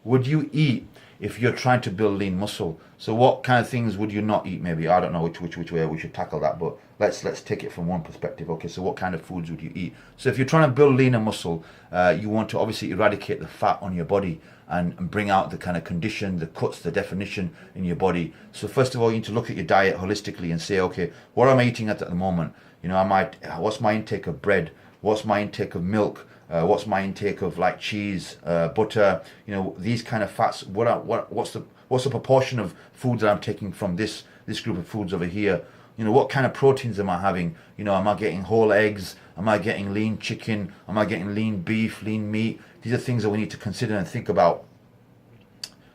would you eat if you're trying to build lean muscle? So what kind of things would you not eat? Maybe I don't know which way we should tackle that, but let's take it from one perspective. Okay, so what kind of foods would you eat? So if you're trying to build leaner muscle, you want to obviously eradicate the fat on your body and bring out the kind of condition, the cuts, the definition in your body. So first of all, you need to look at your diet holistically and say, okay, what am I eating at the moment? You know, what's my intake of bread? What's my intake of milk? What's my intake of like cheese, butter? You know, these kind of fats. What's the proportion of foods that I'm taking from this group of foods over here? You know, what kind of proteins am I having? You know, am I getting whole eggs? Am I getting lean chicken? Am I getting lean beef, lean meat? These are things that we need to consider and think about.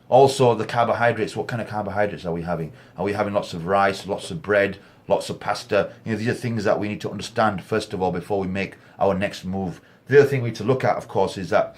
Also, the carbohydrates. What kind of carbohydrates are we having? Are we having lots of rice, lots of bread, lots of pasta? You know, these are things that we need to understand first of all before we make our next move. The other thing we need to look at, of course, is that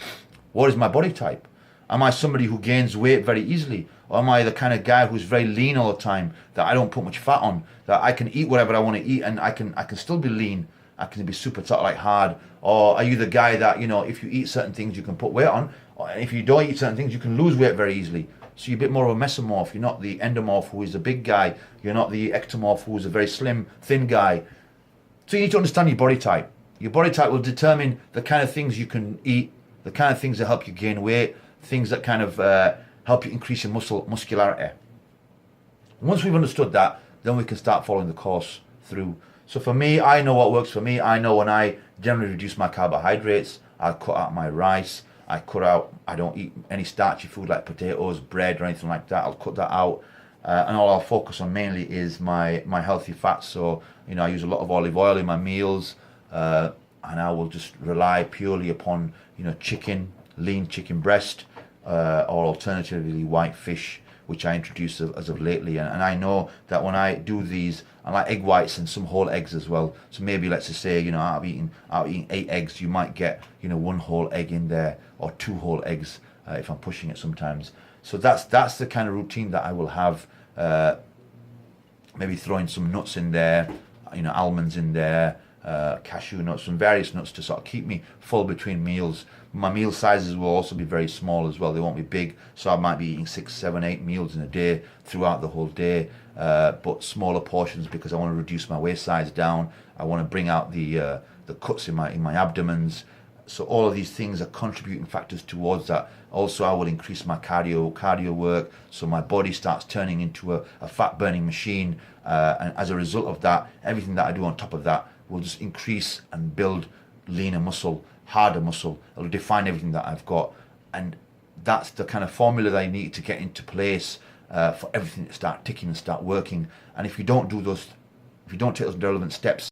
what is my body type? Am I somebody who gains weight very easily? Or am I the kind of guy who's very lean all the time, that I don't put much fat on, that I can eat whatever I want to eat and I can still be lean, I can be super sort of like hard? Or are you the guy that, you know, if you eat certain things you can put weight on, and if you don't eat certain things you can lose weight very easily? So you're a bit more of a mesomorph. You're not the endomorph who is a big guy. You're not the ectomorph who is a very slim, thin guy. So you need to understand your body type. Your body type will determine the kind of things you can eat, the kind of things that help you gain weight, things that kind of help you increase your muscularity. Once we've understood that, then we can start following the course through. So for me, I know what works for me. I know when I generally reduce my carbohydrates, I cut out my rice, I don't eat any starchy food like potatoes, bread, or anything like that. I'll cut that out. And all I'll focus on mainly is my healthy fats. So, you know, I use a lot of olive oil in my meals, and I will just rely purely upon, you know, chicken, lean chicken breast, or alternatively white fish, which I introduced as of lately. And I know that when I do these, I like egg whites and some whole eggs as well. So maybe let's just say, you know, out of eating 8 eggs, you might get, you know, 1 whole egg in there, or 2 whole eggs if I'm pushing it sometimes. So that's the kind of routine that I will have. Maybe throwing some nuts in there, you know, almonds in there, cashew nuts, some various nuts to sort of keep me full between meals. My meal sizes will also be very small as well. They won't be big, so I might be eating 6, 7, 8 meals in a day throughout the whole day, but smaller portions because I want to reduce my waist size down. I want to bring out the cuts in my abdomens. So all of these things are contributing factors towards that. Also, I will increase my cardio work, so my body starts turning into a fat burning machine, and as a result of that, everything that I do on top of that will just increase and build leaner muscle, harder muscle. It'll define everything that I've got, and that's the kind of formula that I need to get into place for everything to start ticking and start working. And if you don't take those relevant steps,